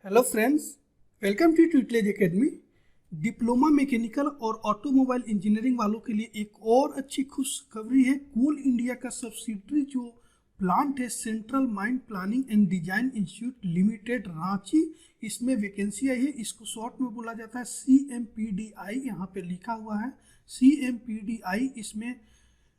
Hello friends, welcome to Tutelage academy. Diploma mechanical और automobile engineering वालों के लिए एक और अच्छी खुशखबरी है। कोल इंडिया का सब्सिडरी जो प्लांट है central mine planning and design institute limited Ranchi, इसमें वैकेंसी आई है। इसको शॉर्ट में बोला जाता है CMPDI, यहाँ पे लिखा हुआ है CMPDI। इसमें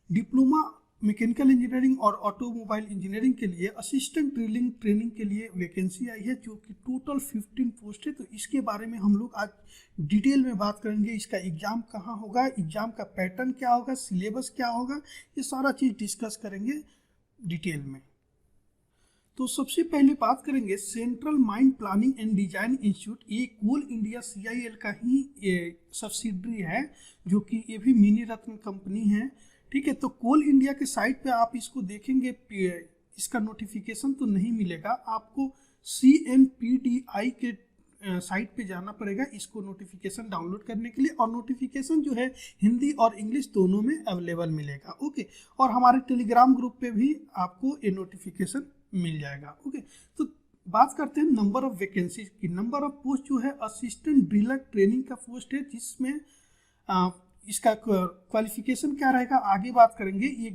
डिप्लोमा मैकेनिकल इंजीनियरिंग और ऑटोमोबाइल इंजीनियरिंग के लिए असिस्टेंट ड्रिलिंग ट्रेनिंग के लिए वैकेंसी आई है, जो कि टोटल 15 पोस्ट है। तो इसके बारे में हम लोग आज डिटेल में बात करेंगे। इसका एग्ज़ाम कहाँ होगा, एग्ज़ाम का पैटर्न क्या होगा, सिलेबस क्या होगा, ये सारा चीज़ डिस्कस करेंगे डिटेल में। तो सबसे पहले बात करेंगे central mine planning and design institute. ये कोल इंडिया CIL का ही सब्सिडरी है, जो कि ये भी मिनी रत्न कंपनी है। ठीक है, तो कोल इंडिया के साइट पे आप इसको देखेंगे, इसका नोटिफिकेशन तो नहीं मिलेगा आपको। CMPDI के साइट पे जाना पड़ेगा इसको नोटिफिकेशन डाउनलोड करने के लिए, और नोटिफिकेशन जो है हिंदी और इंग्लिश दोनों में अवेलेबल मिलेगा। ओके, और हमारे टेलीग्राम ग्रुप पे भी आपको ये नोटिफिकेशन मिल जाएगा। ओके, तो बात करते हैं नंबर ऑफ वैकेंसी की। नंबर ऑफ पोस्ट जो है असिस्टेंट ड्रिलर ट्रेनिंग का पोस्ट है, जिसमें इसका क्वालिफिकेशन क्या रहेगा आगे बात करेंगे। ये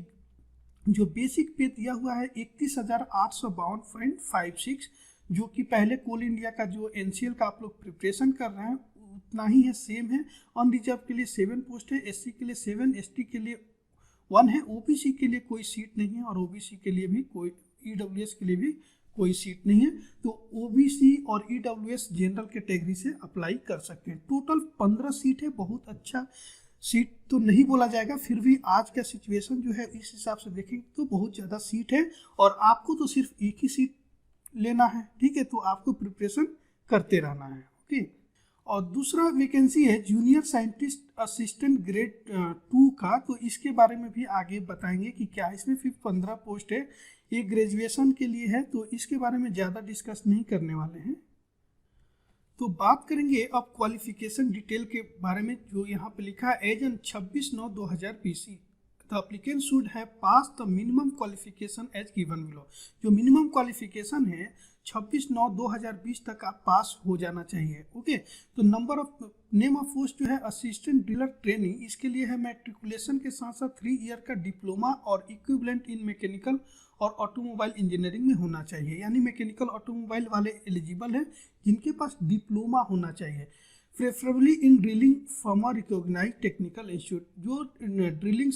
जो बेसिक पे दिया हुआ है 31,852.56, जो कि पहले कोल इंडिया का जो NCL का आप लोग प्रिपरेशन कर रहे हैं उतना ही है, सेम है। अनरिजर्व के लिए 7 पोस्ट है, SC के लिए 7, ST के लिए 1 है, OBC के लिए कोई सीट नहीं है, और OBC के लिए भी कोई, EWS के लिए भी कोई सीट नहीं है। तो OBC और EWS जनरल कैटेगरी से अप्लाई कर सकते हैं। टोटल 15 सीट है, बहुत अच्छा सीट तो नहीं बोला जाएगा, फिर भी आज का सिचुएशन जो है इस हिसाब से देखेंगे तो बहुत ज़्यादा सीट है, और आपको तो सिर्फ एक ही सीट लेना है। ठीक है, तो आपको प्रिपरेशन करते रहना है। ओके, और दूसरा वैकेंसी है जूनियर साइंटिस्ट असिस्टेंट ग्रेड 2 का। तो इसके बारे में भी आगे बताएंगे कि क्या इसमें फिर 15 पोस्ट है। ये ग्रेजुएशन के लिए है, तो इसके बारे में ज़्यादा डिस्कस नहीं करने वाले हैं। तो बात करेंगे अब क्वालिफिकेशन डिटेल के बारे में, जो यहाँ पे लिखा है age on 26/9/2020 the applicant should have pass the minimum qualification as given below. जो मिनिमम क्वालिफिकेशन है 26/9/2020 तक आप पास हो जाना चाहिए। ओके, तो number of name of post जो है असिस्टेंट ड्रिलर ट्रेनिंग, इसके लिए है मैट्रिकुलेशन के साथ साथ 3 ईयर का डिप्लोमा और इक्विवेलेंट इन मैकेनिकल और ऑटोमोबाइल इंजीनियरिंग में होना चाहिए। यानी मैकेनिकल ऑटोमोबाइल वाले एलिजिबल हैं जिनके पास डिप्लोमा होना चाहिए, preferably in drilling from a recognised technical institute. जो ड्रिलिंग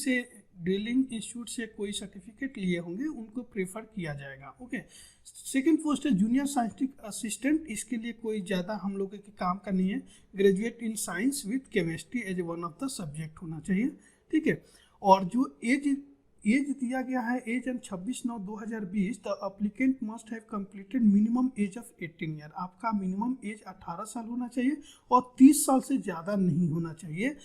इंस्टीट्यूट से कोई सर्टिफिकेट लिए होंगे उनको प्रेफर किया जाएगा। ओके, सेकेंड पोस्ट है जूनियर साइंटिफिक असिस्टेंट। इसके लिए कोई ज़्यादा हम लोगों के काम का नहीं है, graduate in science with chemistry as one of the subject होना चाहिए। ठीक है, और जो एज दिया गया है age on 26/9/2020 the applicant must have completed minimum age of 18 year. आपका मिनिमम एज 18 साल होना चाहिए और 30 साल से ज़्यादा नहीं होना चाहिए।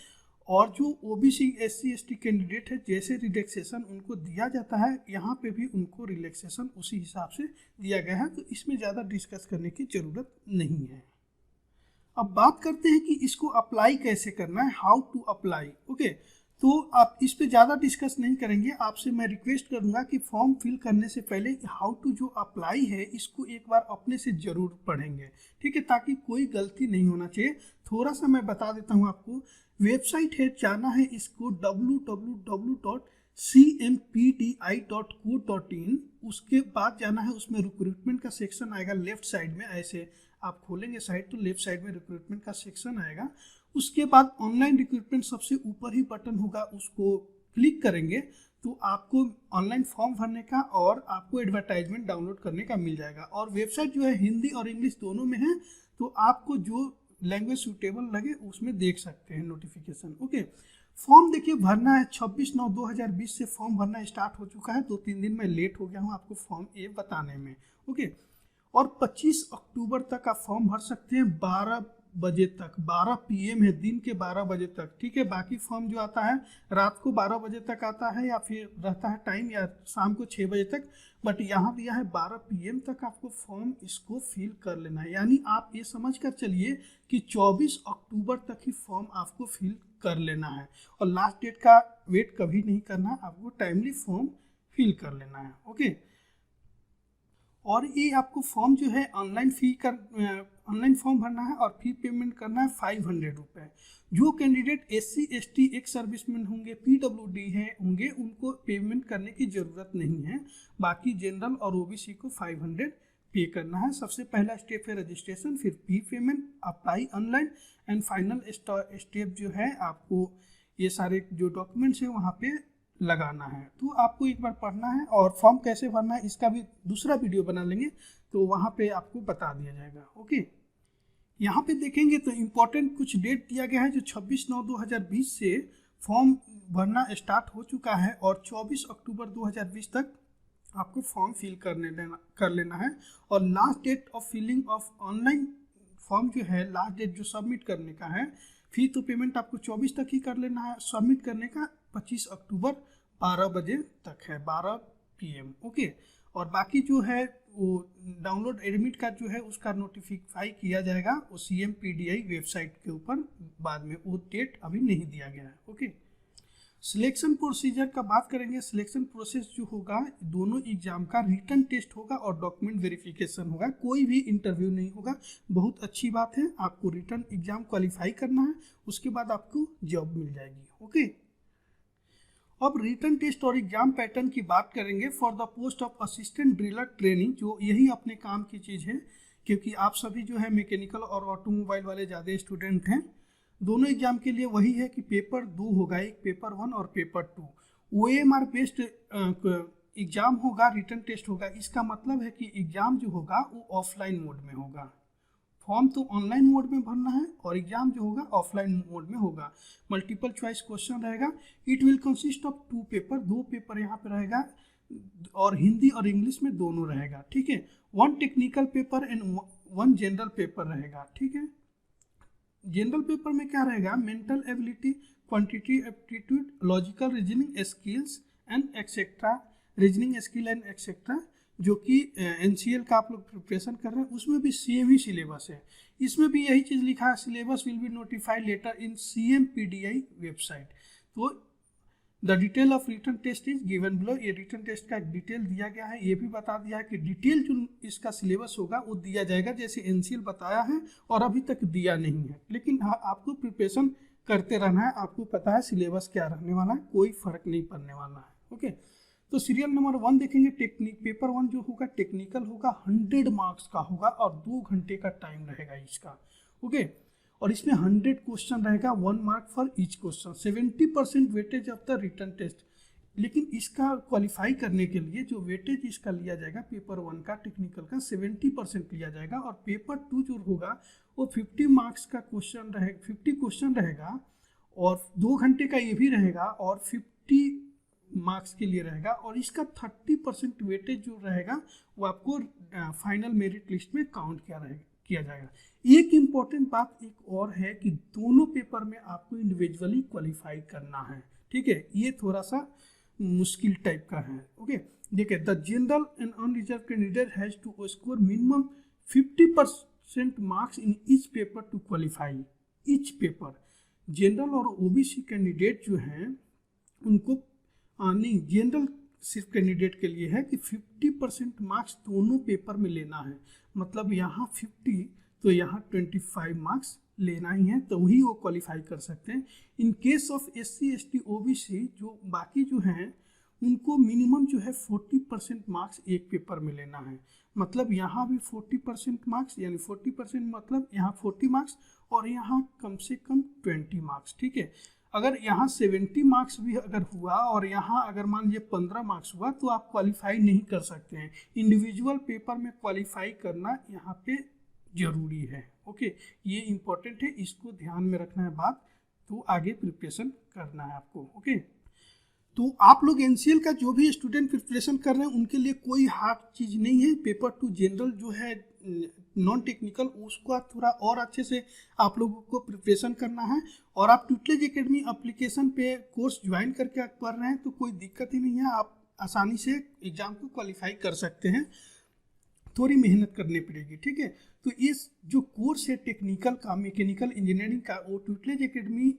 और जो OBC SC ST कैंडिडेट है, जैसे रिलैक्सेशन उनको दिया जाता है, यहाँ पे भी उनको रिलैक्सेशन उसी हिसाब से दिया गया है, तो इसमें ज़्यादा डिस्कस करने की ज़रूरत नहीं है। अब बात करते हैं कि इसको अप्लाई कैसे करना है, हाउ टू अप्लाई। ओके, तो आप इस पे ज़्यादा डिस्कस नहीं करेंगे। आपसे मैं रिक्वेस्ट करूँगा कि फॉर्म फिल करने से पहले हाउ टू जो अप्लाई है इसको एक बार अपने से ज़रूर पढ़ेंगे। ठीक है, ताकि कोई गलती नहीं होना चाहिए। थोड़ा सा मैं बता देता हूँ आपको। वेबसाइट है, जाना है इसको www.cmpdi.co.in। उसके बाद जाना है, उसमें रिक्रूटमेंट का सेक्शन आएगा लेफ्ट साइड में। ऐसे आप खोलेंगे साइट तो लेफ्ट साइड में रिक्रूटमेंट का सेक्शन आएगा। उसके बाद ऑनलाइन रिक्रूटमेंट सबसे ऊपर ही बटन होगा, उसको क्लिक करेंगे तो आपको ऑनलाइन फॉर्म भरने का और आपको एडवर्टाइजमेंट डाउनलोड करने का मिल जाएगा। और वेबसाइट जो है हिंदी और इंग्लिश दोनों में है, तो आपको जो लैंग्वेज सूटेबल लगे उसमें देख सकते हैं नोटिफिकेशन। ओके, फॉर्म देखिए भरना है 26/9/2020 से फॉर्म भरना स्टार्ट हो चुका है। 2-3 दिन में लेट हो गया हूँ आपको फॉर्म ये बताने में। ओके, और 25 अक्टूबर तक आप फॉर्म भर सकते हैं 12 बजे तक। 12 PM है, दिन के 12 बजे तक। ठीक है, बाकी फॉर्म जो आता है रात को 12 बजे तक आता है, या फिर रहता है टाइम या शाम को 6 बजे तक, बट यहाँ दिया है 12 PM तक आपको फॉर्म इसको फिल कर लेना है। यानी आप ये समझ कर चलिए कि 24 अक्टूबर तक ही फॉर्म आपको फिल कर लेना है, और लास्ट डेट का वेट कभी नहीं करना, आपको टाइमली फॉर्म फिल कर लेना है। ओके, और ये आपको फॉर्म जो है ऑनलाइन ऑनलाइन फॉर्म भरना है और फी पेमेंट करना है 500 रुपये। जो candidate SC ST ex serviceman होंगे, PWD होंगे, उनको पेमेंट करने की ज़रूरत नहीं है। बाकी जनरल और OBC को 500 पे करना है। सबसे पहला स्टेप है रजिस्ट्रेशन, फिर fee payment, apply online and final step जो है आपको ये सारे जो डॉक्यूमेंट्स हैं वहाँ पे लगाना है। तो आपको एक बार पढ़ना है और फॉर्म कैसे भरना है इसका भी दूसरा वीडियो बना लेंगे, तो वहाँ पे आपको बता दिया जाएगा। ओके, यहाँ पे देखेंगे तो इम्पोर्टेंट कुछ डेट दिया गया है जो 26/9/2020 से फॉर्म भरना स्टार्ट हो चुका है और 24 अक्टूबर 2020 तक आपको फॉर्म फिल कर लेना है। और last date of filling of online form जो है, लास्ट डेट जो सबमिट करने का है, फी तो पेमेंट आपको 24 तक ही कर लेना है, सबमिट करने का 25 अक्टूबर 12 बजे तक है, 12 PM। ओके, और बाकी जो है वो डाउनलोड एडमिट कार्ड जो है उसका नोटिफाई किया जाएगा वो CMPDI वेबसाइट के ऊपर बाद में, वो डेट अभी नहीं दिया गया है। ओके, सिलेक्शन प्रोसीजर का बात करेंगे। सिलेक्शन प्रोसेस जो होगा, दोनों एग्जाम का रिटन टेस्ट होगा और डॉक्यूमेंट वेरिफिकेशन होगा, कोई भी इंटरव्यू नहीं होगा। बहुत अच्छी बात है, आपको रिटन एग्जाम क्वालिफाई करना है, उसके बाद आपको जॉब मिल जाएगी। ओके, अब रिटन टेस्ट और एग्जाम पैटर्न की बात करेंगे। For the post of assistant driller training, जो यही अपने काम की चीज़ है, क्योंकि आप सभी जो है मैकेनिकल और ऑटोमोबाइल वाले ज़्यादा स्टूडेंट हैं। दोनों एग्जाम के लिए वही है कि पेपर 2 होगा, एक पेपर 1 और पेपर 2। OMR बेस्ड एग्जाम होगा, रिटन टेस्ट होगा। इसका मतलब है कि एग्जाम जो होगा वो ऑफलाइन मोड में होगा। फॉर्म तो ऑनलाइन मोड में भरना है और एग्जाम जो होगा ऑफलाइन मोड में होगा। मल्टीपल चॉइस क्वेश्चन रहेगा। It will consist of 2 paper, 2 paper यहाँ पे रहेगा और हिंदी और इंग्लिश में दोनों रहेगा। ठीक है, 1 technical paper and 1 general paper रहेगा। ठीक है, जनरल पेपर में क्या रहेगा, mental ability, quantity aptitude, logical reasoning skills and etcetera, reasoning skill and etcetera, जो कि NCL का आप लोग प्रिपरेशन कर रहे हैं, उसमें भी सेम ही सिलेबस है। इसमें भी यही चीज़ लिखा है, syllabus will be notified later in CMPDI website. तो the detail of written test is given below. ये रिटन टेस्ट का एक डिटेल दिया गया है, ये भी बता दिया है कि डिटेल जो इसका सिलेबस होगा वो दिया जाएगा, जैसे NCL बताया है और अभी तक दिया नहीं है। लेकिन हाँ, आपको प्रिपरेशन करते रहना है, आपको पता है सिलेबस क्या रहने वाला है, कोई फर्क नहीं पड़ने वाला है। ओके, तो सीरियल नंबर 1 देखेंगे। पेपर 1 जो होगा टेक्निकल होगा, 100 मार्क्स का होगा और 2 घंटे का टाइम रहेगा इसका। ओके, और इसमें 100 क्वेश्चन रहेगा, 1 mark for each question, 70% weightage of the written test. लेकिन इसका क्वालिफाई करने के लिए जो वेटेज इसका लिया जाएगा पेपर 1 का टेक्निकल का 70% लिया जाएगा, और पेपर 2 जो होगा वो 50 मार्क्स का क्वेश्चन रहेगा, 50 क्वेश्चन रहेगा और 2 घंटे का ये भी रहेगा और 50 मार्क्स के लिए रहेगा। और इसका 30% वेटेज जो रहेगा वो आपको फाइनल मेरिट लिस्ट में काउंट किया जाएगा। एक इम्पॉर्टेंट बात एक और है कि दोनों पेपर में आपको इंडिविजुअली क्वालिफाई करना है। ठीक है, ये थोड़ा सा मुश्किल टाइप का है। ओके, देखिए, the general and unreserve candidate has to score minimum 50% marks in each paper to qualify each paper. General और OBC कैंडिडेट जो हैं उनको नहीं, जनरल सिर्फ कैंडिडेट के लिए है कि 50% मार्क्स दोनों पेपर में लेना है। मतलब यहाँ 50 तो यहाँ 25 मार्क्स लेना ही है, तो ही वो क्वालिफाई कर सकते हैं। In case of SC ST OBC जो बाकी जो हैं उनको मिनिमम जो है 40% मार्क्स एक पेपर में लेना है। मतलब यहाँ भी 40% मार्क्स, यानी 40% मतलब यहाँ 40 मार्क्स और यहाँ कम से कम 20 मार्क्स। ठीक है, अगर यहाँ 70 मार्क्स भी अगर हुआ और यहाँ अगर मान लीजिए 15 मार्क्स हुआ तो आप क्वालिफाई नहीं कर सकते हैं। इंडिविजुअल पेपर में क्वालिफाई करना यहाँ पे जरूरी है। ओके, ये इम्पोर्टेंट है, इसको ध्यान में रखना है बात, तो आगे प्रिपरेशन करना है आपको। ओके, तो आप लोग NCL का जो भी स्टूडेंट प्रिपरेशन कर रहे हैं उनके लिए कोई हार्ड चीज़ नहीं है। पेपर 2 जनरल जो है नॉन टेक्निकल, उसका थोड़ा और अच्छे से आप लोगों को प्रिपरेशन करना है। और आप ट्यूटलेज एकेडमी एप्लीकेशन पे कोर्स ज्वाइन करके आप पढ़ रहे हैं तो कोई दिक्कत ही नहीं है, आप आसानी से एग्ज़ाम को क्वालिफाई कर सकते हैं। थोड़ी मेहनत करनी पड़ेगी। ठीक है, तो इस जो कोर्स है टेक्निकल का, मैकेनिकल इंजीनियरिंग का, वो ट्यूटलेज एकेडमी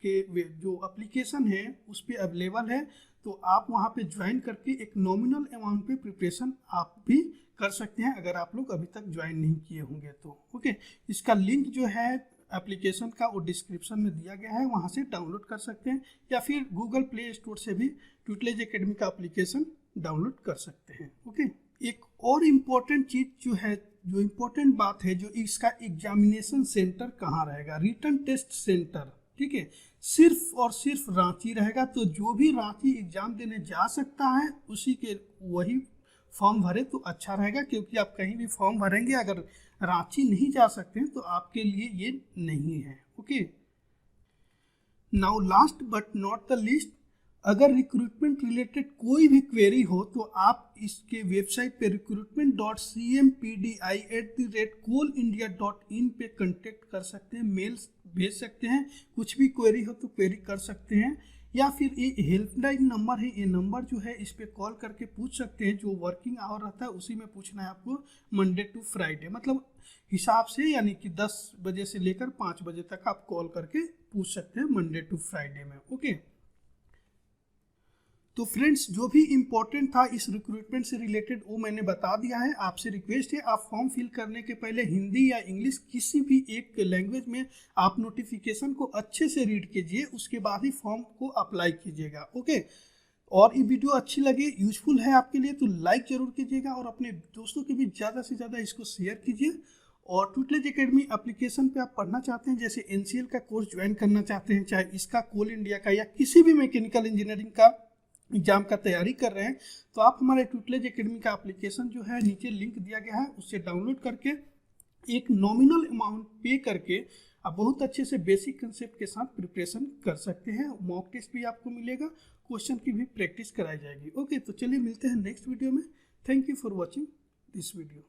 के जो एप्लीकेशन है उस पर अवेलेबल है। तो आप वहाँ पे ज्वाइन करके एक नॉमिनल अमाउंट पे प्रिपरेशन आप भी कर सकते हैं, अगर आप लोग अभी तक ज्वाइन नहीं किए होंगे तो। ओके, इसका लिंक जो है एप्लीकेशन का वो डिस्क्रिप्शन में दिया गया है, वहाँ से डाउनलोड कर सकते हैं, या फिर गूगल प्ले स्टोर से भी ट्यूटलेज एकेडमी का एप्लीकेशन डाउनलोड कर सकते हैं। ओके, एक और इम्पोर्टेंट चीज़ जो है, जो इम्पोर्टेंट बात है, जो इसका एग्जामिनेशन सेंटर कहाँ रहेगा, रिटन टेस्ट सेंटर, ठीक है, सिर्फ और सिर्फ रांची रहेगा। तो जो भी रांची एग्जाम देने जा सकता है उसी के वही फॉर्म भरे तो अच्छा रहेगा, क्योंकि आप कहीं भी फॉर्म भरेंगे अगर रांची नहीं जा सकते हैं तो आपके लिए ये नहीं है। Okay, now last but not the least, अगर रिक्रूटमेंट रिलेटेड कोई भी क्वेरी हो तो आप इसके वेबसाइट पे recruitment.cmpdi@coalindia.in पे कांटेक्ट कर सकते हैं, मेल्स भेज सकते हैं, कुछ भी क्वेरी हो तो क्वेरी कर सकते हैं, या फिर ये हेल्पलाइन नंबर है, ये नंबर जो है इस पे कॉल करके पूछ सकते हैं। जो वर्किंग आवर रहता है उसी में पूछना है आपको, मंडे टू फ्राइडे मतलब हिसाब से, यानी कि 10 बजे से लेकर 5 बजे तक आप कॉल करके पूछ सकते हैं मंडे टू फ्राइडे में। ओके, तो फ्रेंड्स जो भी इम्पोर्टेंट था इस रिक्रूटमेंट से रिलेटेड वो मैंने बता दिया है। आपसे रिक्वेस्ट है, आप फॉर्म फिल करने के पहले हिंदी या इंग्लिश किसी भी एक लैंग्वेज में आप नोटिफिकेशन को अच्छे से रीड कीजिए, उसके बाद ही फॉर्म को अप्लाई कीजिएगा। ओके, और ये वीडियो अच्छी लगे, यूजफुल है आपके लिए तो लाइक जरूर कीजिएगा, और अपने दोस्तों के भी ज़्यादा से ज़्यादा इसको शेयर कीजिए। और ट्यूटलेज एकेडमी एप्लीकेशन पे आप पढ़ना चाहते हैं, जैसे NCL का कोर्स ज्वाइन करना चाहते हैं, चाहे इसका कोल इंडिया का या किसी भी मैकेनिकल इंजीनियरिंग का एग्जाम का तैयारी कर रहे हैं, तो आप हमारे ट्यूटलेज एकेडमी का एप्लीकेशन जो है नीचे लिंक दिया गया है, उससे डाउनलोड करके एक नॉमिनल अमाउंट पे करके आप बहुत अच्छे से बेसिक कंसेप्ट के साथ प्रिपरेशन कर सकते हैं। मॉक टेस्ट भी आपको मिलेगा, क्वेश्चन की भी प्रैक्टिस कराई जाएगी। ओके, तो चलिए मिलते हैं नेक्स्ट वीडियो में। Thank you for watching this video.